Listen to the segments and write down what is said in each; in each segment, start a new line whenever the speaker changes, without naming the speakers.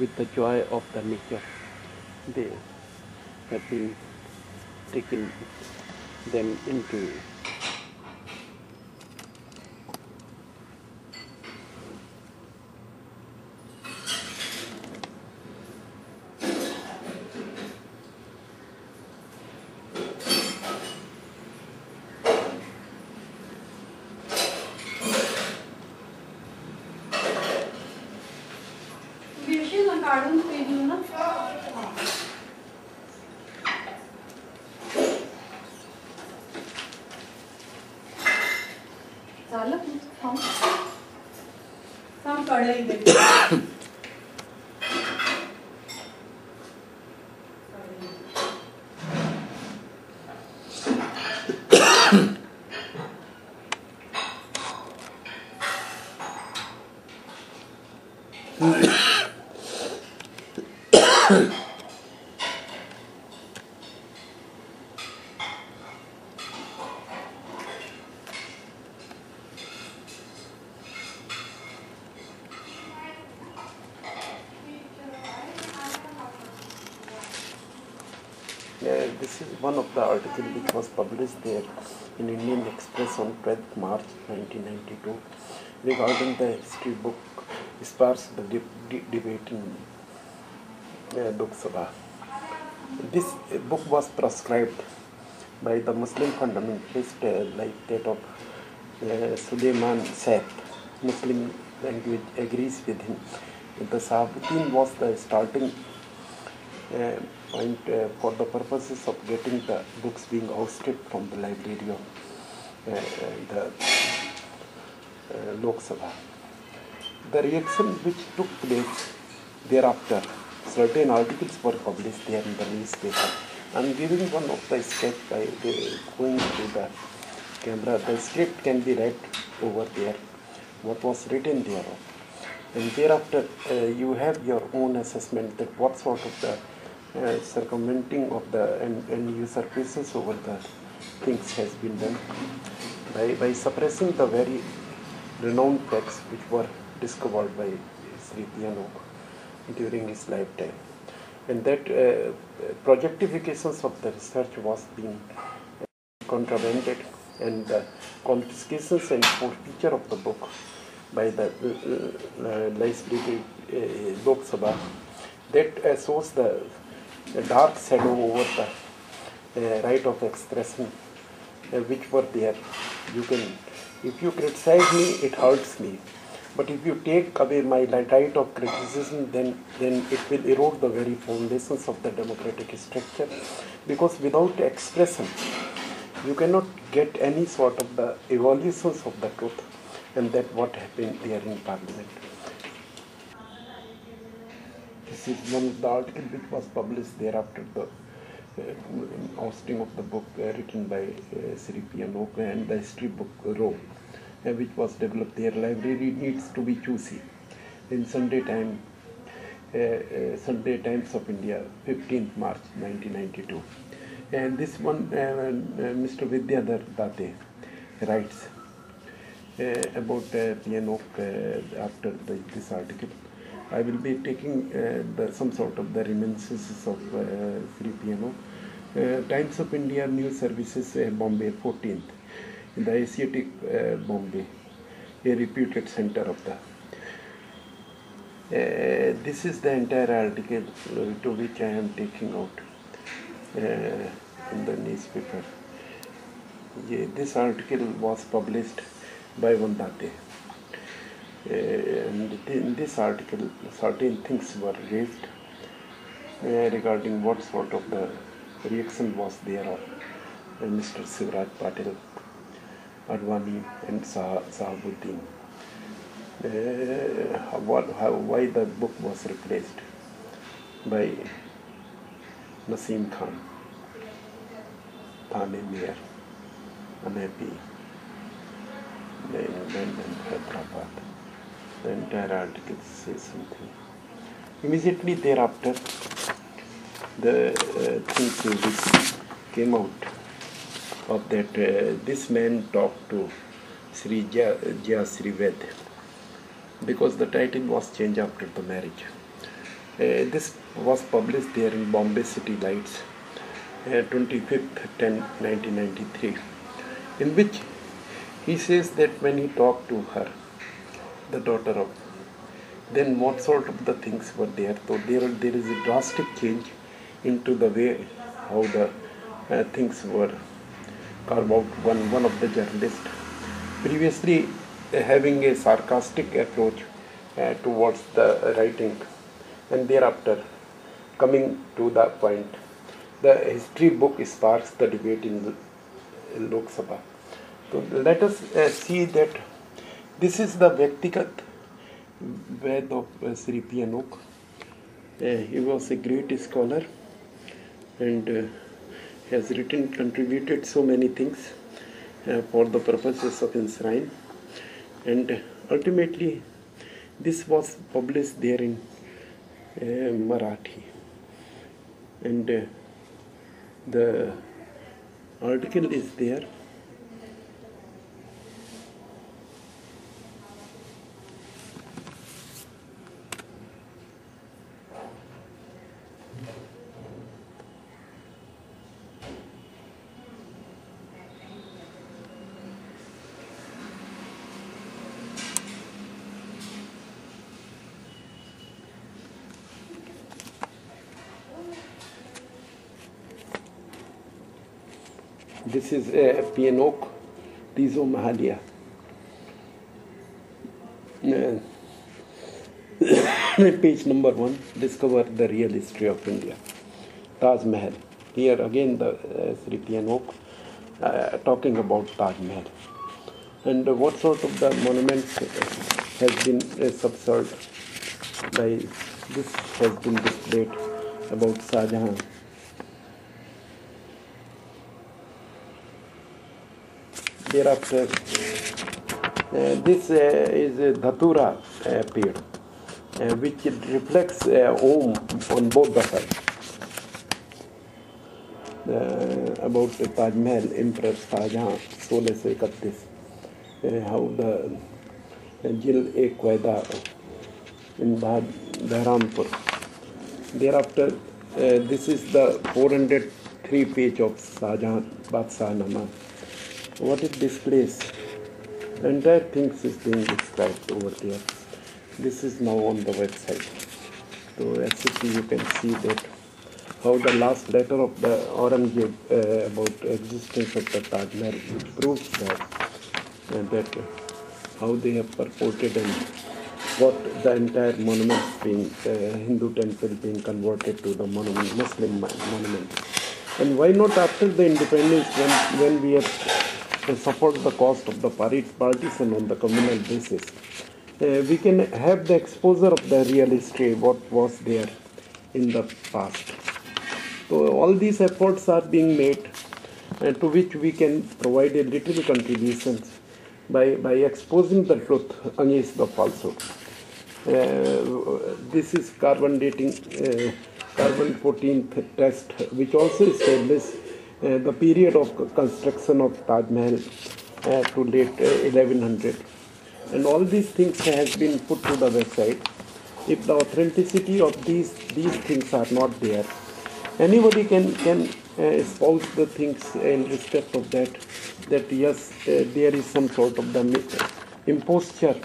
with the joy of the nature. They have been taking them into this is one of the articles which was published there in Indian Express on 12th March 1992 regarding the history book sparks the debate in Lok Sabha. This book was proscribed by the Muslim fundamentalist like that of Suleiman Saif. Muslim language agrees with him. The Sahabuddin was the starting point for the purposes of getting the books being ousted from the library of the Lok Sabha. The reaction which took place thereafter, certain articles were published there in the newspaper. I am giving one of the sketch by going through the camera. The script can be read over there, what was written there. And thereafter you have your own assessment that what sort of the circumventing of the and usurpations over the things has been done by suppressing the very renowned facts which were discovered by Sri P.N.Oak during his lifetime. And that projectifications of the research was being contravened, and the confiscations and forfeiture of the book by the library Lok Sabha, that shows the dark shadow over the right of expression which were there. You can, if you criticize me, it hurts me. But if you take away my right of criticism, then it will erode the very foundations of the democratic structure, because without expression, you cannot get any sort of the evolutions of the truth, and that what happened there in Parliament. This is one of the articles which was published thereafter the ousting of the book written by Sri P.N.Oak, and the history book Rome, which was developed there. Library needs to be choosy. In Sunday Times of India, 15th March 1992. And this one, Mr. Vidyadhar Date writes about P.N.Oak after this article. I will be taking some sort of the reminiscences of Sri P.N.Oak. Times of India News Services, Bombay, 14th. In the Asiatic Bombay, a reputed center of the. This is the entire article to which I am taking out in the newspaper. This article was published by Vandate. And in this article, certain things were raised regarding what sort of the reaction was there of Mr. Sivraj Patil, Advani and Sahabuddin. Why the book was replaced by Naseem Khan, Thane Mayor, unhappy, and Hyderabad. The entire article says something. Immediately thereafter, the things which came out of that, this man talked to Sri Ved, because the title was changed after the marriage. This was published there in Bombay City Lights, 25th 10 1993, in which he says that when he talked to her, the daughter of, then what sort of the things were there. So there is a drastic change into the way how the things were carved out. One of the journalists, previously having a sarcastic approach towards the writing, and thereafter coming to the point. The history book sparks the debate in Lok Sabha. So let us see that this is the Vyaktigat Ved of Sri P.N.Oak. He was a great scholar and has contributed so many things for the purposes of enshrine, and ultimately this was published there in Marathi, and the article is there. This is P.N.Oak, Tizo Mahalia. Page number 1, discover the real history of India. Taj Mahal. Here again the Sri P.N.Oak talking about Taj Mahal. And what sort of the monuments has been subserved by this has been displayed about Shah Jahan. Thereafter, this is a Dhatura peer, which reflects Om on both the sides. About the Taj Mahal, Emperor Shah Jahan, 1631, how the Jil-e-Qaeda in Bahrampur. Thereafter, this is the 403 page of Shah Jahan Badshah Nama. What it displays, the entire things is being described over there. This is now on the website. So as you can see that how the last letter of the Aurangzeb about existence of the Taj Mahal, which proves that how they have purported and got the entire monuments being Hindu temple being converted to the monument, Muslim monument. And why not after the independence, when we have suffered the cost of the partition on the communal basis, we can have the exposure of the real history, what was there in the past. So all these efforts are being made, to which we can provide a little contributions by exposing the truth against the falsehood. This is carbon dating, carbon 14th test, which also establishes the period of construction of Taj Mahal to late 1100. And all these things has been put to the website. If the authenticity of these things are not there, anybody can espouse the things in respect of that yes, there is some sort of the imposture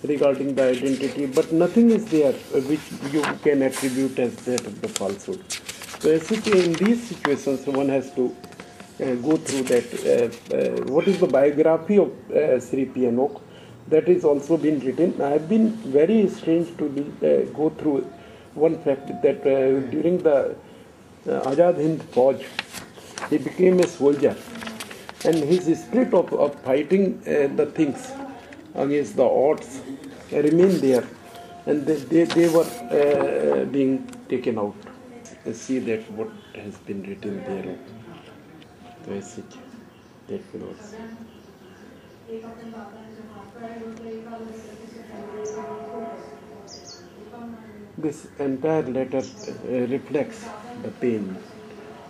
regarding the identity, but nothing is there which you can attribute as that of the falsehood. So in these situations, one has to go through that. What is the biography of Sri P.N.Oak? That is also been written. I have been very strange to go through one fact that during the Azad Hind Fauj, he became a soldier, and his spirit of fighting the things against the odds remained there, and they were being taken out. See that what has been written there. Message that will also. This entire letter reflects the pain.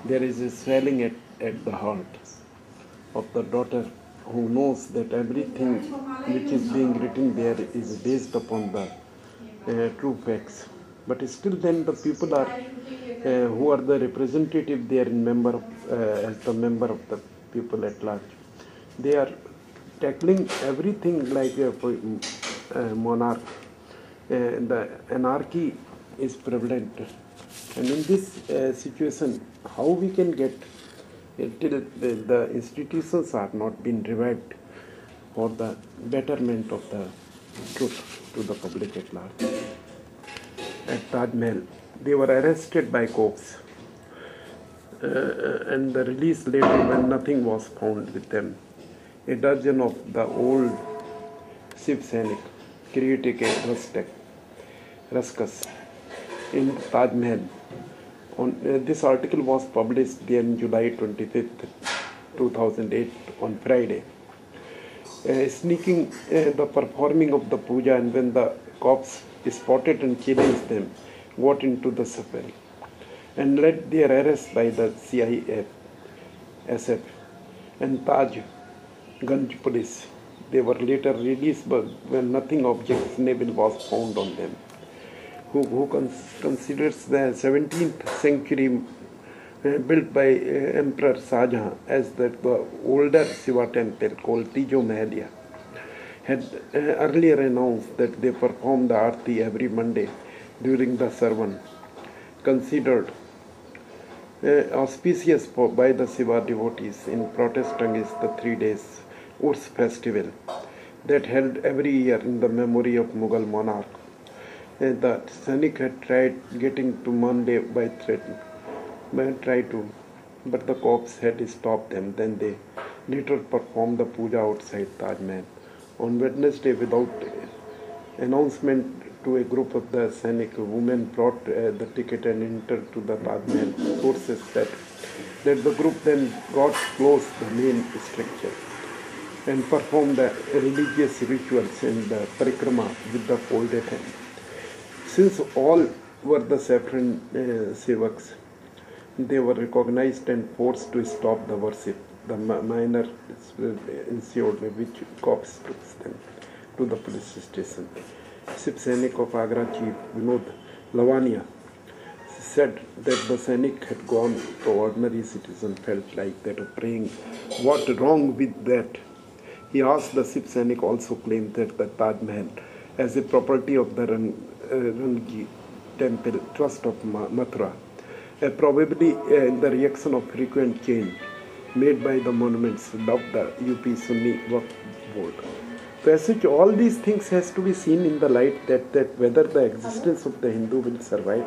There is a swelling at the heart of the daughter who knows that everything which is being written there is based upon the true facts. But still then the people are who are the representative there in member of, as the member of the people at large. They are tackling everything like a monarch. The anarchy is prevalent. And in this situation, how we can get till the institutions are not been revived for the betterment of the truth to the public at large. At Taj Mahal, they were arrested by cops and the release later when nothing was found with them. A dozen of the old Shiv Sainik created a ruckus in Taj Mahal. This article was published on July 25th, 2008 on Friday. Sneaking the performing of the puja, and when the cops spotted and challenged them, got into the safari and led their arrest by the CIF and Taj Ganj police. They were later released but when nothing objectionable was found on them. Who considers the 17th century built by Emperor Shah Jahan as the older Shiva temple called Tijo Mahaliya, had earlier announced that they perform the Aarti every Monday during the sermon, considered auspicious by the Shiva devotees in protest against the 3 days Urs festival that held every year in the memory of Mughal monarch. The Sainik had tried getting to Monday by threatening, but the cops had stopped them. Then they later performed the puja outside Taj Mahal. On Wednesday, without announcement to a group of the Sainik, women brought the ticket and entered to the Taj Mahal. Sources said that the group then got close to the main structure and performed the religious rituals in the parikrama with the folded hand. Since all were the saffron sevaks, they were recognized and forced to stop the worship. The minor ensued, which cops took them to the police station. Shiv Sainik of Agra chief Vinod Lavania said that the Sainik had gone to ordinary citizen felt like that of praying. What wrong with that? He asked the Shiv Sainik also claimed that the Taj Mahal as a property of the Rangi Temple Trust of Mathura, probably in the reaction of frequent change made by the monuments of the UP Sunni Waqf Board. So as such, all these things has to be seen in the light that whether the existence of the Hindu will survive.